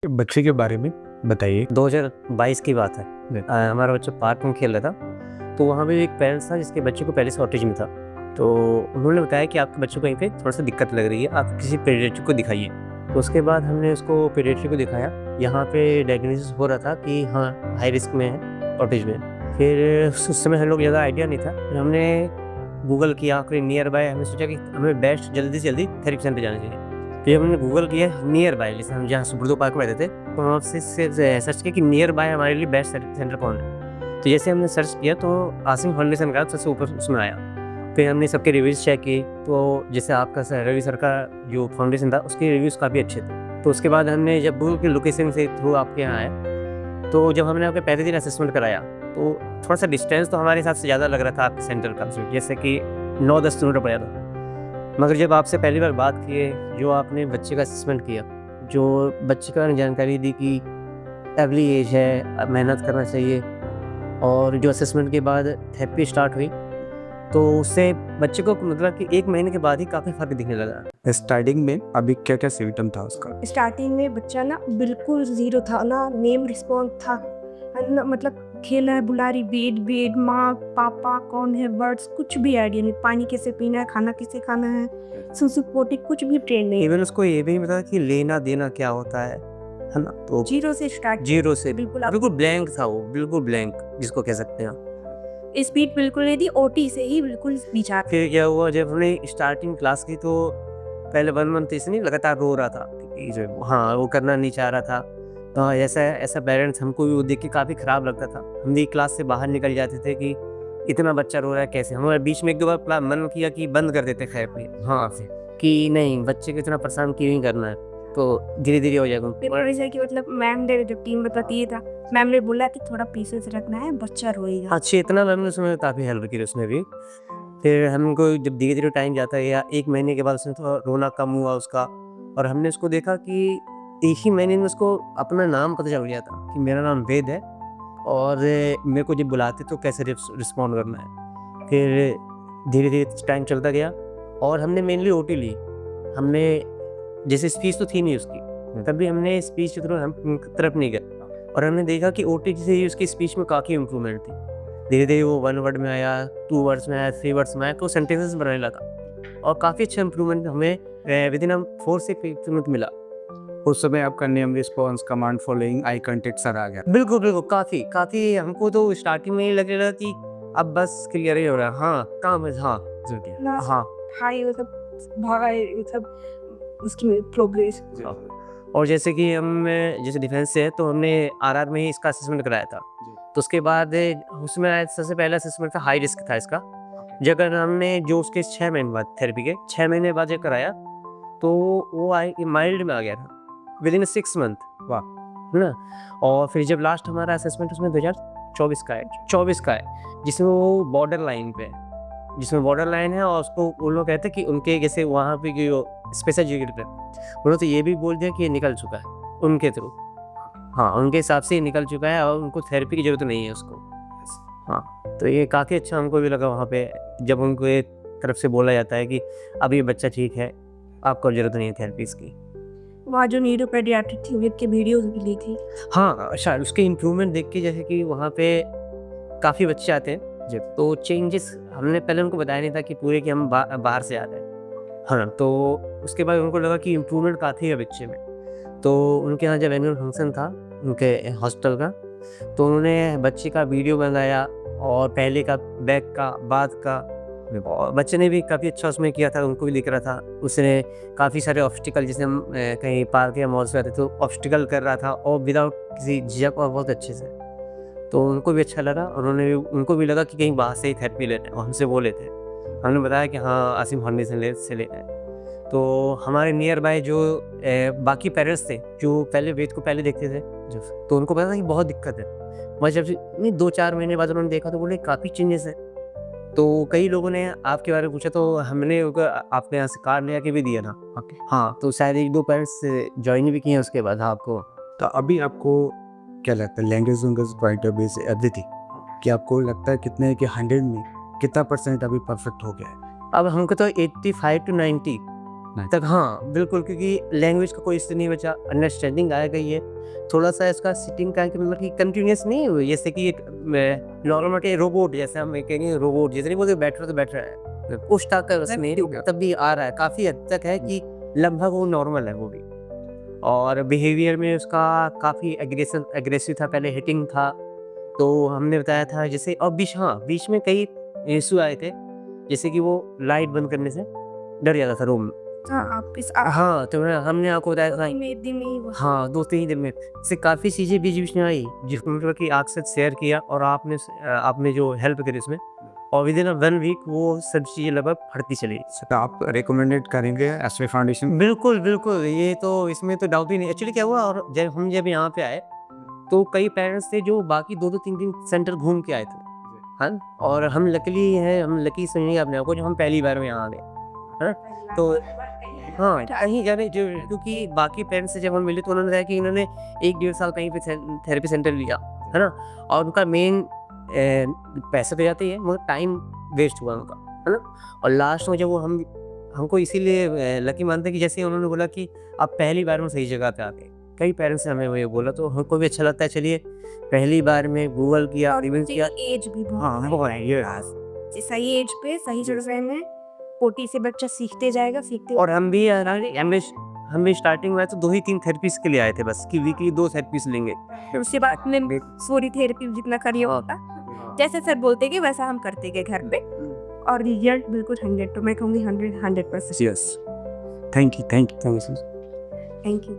बच्चे के बारे में बताइए। 2022 की बात है। हमारा बच्चा पार्क में खेल रहा था, तो वहाँ पे एक पेरेंट्स था जिसके बच्चे को पहले से ऑटिज़्म था। तो उन्होंने बताया कि आपके बच्चे को कहीं पे थोड़ा-सा दिक्कत लग रही है, आप किसी पीडियाट्रिक को दिखाइए। तो उसके बाद हमने उसको पीडियाट्रिक को दिखाया। यहाँ पे डायग्नोसिस हो रहा था कि हाँ, हाई रिस्क में है, ऑटिज़्म है। फिर उस समय हम लोग ज़्यादा आइडिया नहीं था। फिर हमने गूगल किया, फिर नियर बाय हमने सोचा कि हमें बेस्ट जल्दी से जल्दी थेरेपी सेंटर जाना चाहिए। फिर हमने गूगल किया नियर बाय, जैसे हम जहाँ सुब्रतो पार्क में रहते थे, तो हम आपसे सर्च किया कि नियर बाय हमारे लिए बेस्ट सेंटर कौन है। तो जैसे हमने सर्च किया तो आसिम फाउंडेशन का सबसे ऊपर उसमें आया। फिर हमने सबके रिव्यूज़ चेक किए, तो जैसे आपका रवि सर का जो फाउंडेशन था उसके रिव्यूज़ काफ़ी अच्छे थे। तो उसके बाद हमने जब गूगल की लोकेशन से थ्रू आपके यहाँ आए, तो जब हमने आपके पहले दिन असेसमेंट कराया तो थोड़ा-सा डिस्टेंस तो हमारे हिसाब से ज़्यादा लग रहा था आपके सेंटर का, जैसे कि 9-10 किलोमीटर पड़ जाता। मगर जब आपसे पहली बार बात किए, जो आपने बच्चे का असेसमेंट किया, जो बच्चे का जानकारी दी कि अर्ली एज है, मेहनत करना चाहिए, और जो असेसमेंट के बाद थेरेपी स्टार्ट हुई, तो उससे बच्चे को मतलब कि 1 महीने के बाद ही काफ़ी फ़र्क दिखने लगा। स्टार्टिंग में अभी क्या-क्या सिम्पटम था उसका? स्टार्टिंग में बच्चा ना बिल्कुल ज़ीरो था ना, नेम रिस्पॉन्स था ना, मतलब खेल रहा है, बुला रही बेड बेड, माँ पापा कौन है, वर्ड्स कुछ भी आइडिया नहीं, पानी कैसे पीना है, खाना कैसे खाना है, सुसु पोटी कुछ भी ट्रेन नहीं। इवन उसको ये भी नहीं पता कि लेना देना क्या होता है ना? तो जीरो से स्टार्ट, जीरो से बिल्कुल बिल्कुल ब्लैंक था वो, बिल्कुल ब्लैंक जिसको कह सकते हैं आप। स्पीड बिल्कुल नहीं थी, ओटी से ही बिल्कुल पीछा। फिर क्या हुआ, जब हमने स्टार्टिंग क्लास की तो पहले 1 मंथ ऐसे नहीं लगातार रो रहा था कि जो हाँ, वो करना नहीं चाह रहा था। तो ऐसा पेरेंट्स हमको भी वो देख के काफ़ी ख़राब लगता था। हम भी क्लास से बाहर निकल जाते थे कि इतना बच्चा रो रहा है कैसे? हमारे बीच में 1-2 बार मन किया कि बंद कर देते थेरेपी, हाँ, कि नहीं बच्चे को इतना परेशान क्यों ही करना है, तो धीरे-धीरे हो जाएगा। पेपर ऐसा कि मतलब मैम ने जब टीम बताती था, मैम ने बोला कि थोड़ा पेशेंस रखना है, बच्चा रोएगा। हाँ, चेतना मैम ने उसमें काफ़ी हेल्प की उसमें भी। फिर हमको जब धीरे-धीरे टाइम जाता गया, 1 महीने के बाद उसने थोड़ा रोना कम हुआ उसका, और हमने उसको देखा कि 1 ही महीने में उसको अपना नाम पता चल गया था कि मेरा नाम वेद है, और मेरे को जब बुलाते तो कैसे रिस्पॉन्ड करना है। फिर धीरे-धीरे टाइम चलता गया, और हमने मेनली ओटी ली। हमने जैसे स्पीच तो थी नहीं उसकी, तब भी हमने स्पीच की तरफ हम तरफ नहीं गए, और हमने देखा कि ओटी से ही उसकी स्पीच में काफ़ी इम्प्रूवमेंट थी। धीरे-धीरे वो 1 वर्ड में आया, 2 वर्ड्स में आया, 3 वर्ड्स में आया, तो सेंटेंसेस बनाने लगा, और काफ़ी अच्छा इम्प्रूवमेंट हमें विदिन 4 से 5 मंथ मिला। उस समय आपका name response, command following, eye contact सब आ गया। बिल्कुल, काफ़ी हमको तो स्टार्टिंग में ही लग रहा था कि अब बस क्लियर ही हो रहा है। हाँ, काम है, हाँ, ना हाँ। हाई वो सब भागा, ये सब उसकी प्रोग्रेस। और जैसे कि हम जैसे डिफेंस से है, तो हमने आरआर में ही इसका असेसमेंट कराया था। तो उसके बाद उसमें सबसे पहला असेसमेंट था, हाई रिस्क था इसका। जब हमने जो उसके 6 महीने बाद थेरेपी के 6 महीने बाद जब कराया, तो वो माइल्ड में आ गया था विदिन 6 मंथ। वाह! है ना? और फिर जब लास्ट हमारा असेसमेंट उसमें 2024 का है, 24 का है, जिसमें वो बॉर्डर लाइन पे है, जिसमें बॉर्डर लाइन है, और उसको वो लोग कहते हैं कि उनके जैसे वहाँ पे जो स्पेशल एजुकेटेड है, उन्होंने तो ये भी बोल दिया कि ये निकल चुका है उनके थ्रू। हाँ, उनके हिसाब से ये निकल चुका है, और उनको थेरेपी की ज़रूरत नहीं है उसको। हाँ, तो ये काफ़ी अच्छा हमको भी लगा वहाँ पे, जब उनको एक तरफ से बोला जाता है कि अब ये बच्चा ठीक है, आपको ज़रूरत नहीं है थेरेपीज़ की। वहाँ जो न्यूरो पेडियाट्रिक थी उसके वीडियोस भी ली थी। हाँ, शायद उसके इम्प्रूवमेंट देख के, जैसे कि वहाँ पे काफ़ी बच्चे आते हैं जब, तो चेंजेस हमने पहले उनको बताया नहीं था कि पूरे कि हम बाहर से आ रहे हैं। हाँ, तो उसके बाद उनको लगा कि इम्प्रूवमेंट काफ़ी है बच्चे में। तो उनके यहाँ जब एनुअल फंक्शन था उनके हॉस्टल का, तो उन्होंने बच्चे का वीडियो बनाया, और पहले का, बैक का, बाद का, और बच्चे ने भी काफ़ी अच्छा उसमें किया था, उनको भी दिख रहा था। उसने काफ़ी सारे ऑब्स्टिकल, जैसे हम कहीं पार्क या मॉल्स में जाते तो ऑब्स्टिकल कर रहा था, और विदाउट किसी झिझक, और बहुत अच्छे से। तो उनको भी अच्छा लगा, और उनको भी लगा कि कहीं बाहर से ही थेरेपी लेते हैं, और हमसे बोले थे। हमने बताया कि हाँ, आसिम फाउंडेशन से लेना है। तो हमारे नियर बाय जो बाकी पेरेंट्स थे, जो पहले वेद को पहले देखते थे, तो उनको पता था कि बहुत दिक्कत है। मगर जब नहीं 2-4 महीने बाद उन्होंने देखा, तो बोले काफ़ी चेंजेस है। तो कई लोगों ने आपके बारे में पूछा, तो हमने आपके यहाँ से कार्ड ले के भी दिया था। ओके। हाँ, तो शायद 1-2 पेरेंट्स ज्वाइन भी किए हैं उसके बाद। हाँ, आपको तो अभी आपको क्या लगता है लैंग्वेज पॉइंट ऑफ व्यू से अदिति, कि आपको लगता है कितने कि 100 में कितना % अभी परफेक्ट हो गया है? अब हमको तो 85 to 90 तक हाँ बिल्कुल, क्योंकि लैंग्वेज का कोई इश्यू नहीं बचा, अंडरस्टैंडिंग आ गई है। थोड़ा सा इसका सिटिंग का मतलब कि कंटिन्यूस नहीं हुई, जैसे कि एक नॉर्मल रोबोट जैसे हम कहेंगे, रोबोट जैसे नहीं बोलते बैठ रहा है, उस टाइप का उसमें तब भी आ रहा है, काफ़ी हद तक है कि लगभग वो नॉर्मल है वो भी। और बिहेवियर में उसका काफ़ी एग्रेसिव था, पहले हिटिंग था, तो हमने बताया था जैसे। और बीच में कई इशू आए थे, जैसे कि वो लाइट बंद करने से डर जाता था रूम में। हाँ, आप इस हाँ, तो हमने आपको बताया था। दिन में ही हुआ। हाँ, 2-3 दिन में से काफ़ी चीज़ें बीच-बीच में आई, जिसको मतलब कि आपसे शेयर किया और आपने जो हेल्प करी उसमें, और विदिन 1 वीक वो सब चीज़ें लगभग हटती चली। तो आप रिकमेंडेड करेंगे एसवे फाउंडेशन? बिल्कुल, बिल्कुल, ये तो इसमें तो डाउट ही नहीं। एक्चुअली क्या हुआ, और जब यहाँ पे आए, तो कई पेरेंट्स थे जो बाकी 2-2 3-3 सेंटर घूम के आए थे, हाँ? और हम लकी समझेंगे अपने आप को, जो हम पहली बार में यहाँ आ गए, हाँ? तो हाँ, कहीं जाने जो, क्योंकि बाकी पेरेंट्स से जब हम मिले तो उन्होंने बताया कि इन्होंने 1-1.5 साल कहीं पे थेरेपी सेंटर लिया, है ना? और उनका मेन पैसे तो जाते ही है, मगर टाइम वेस्ट हुआ उनका, है ना? और लास्ट में जब वो हमको इसीलिए लकी मानते हैं कि जैसे उन्होंने बोला कि आप पहली बार में सही जगह पे आ गए। कई पेरेंट्स ने हमें वो ये बोला, तो हमको भी अच्छा लगता है। चलिए, पहली बार में गूगल किया, और रिवील किया। एज भी बहुत हाँ, है। वो है ये। सही एज पे सही जगह में पोटी से बच्चा सीखते जाएगा, सीखते। और हम भी स्टार्टिंग में तो 2 ही 3 थेरेपीज़ के लिए आए थे बस, कि वीकली 2 थेरेपीज़ लेंगे। फिर उसके बाद में पूरी थेरेपी जितना करिए होता, जैसे सर बोलते कि वैसा हम करते गए घर पे, और रिजल्ट बिल्कुल 100, तो मैं कहूँगी 100% yes, thank you. Thank you.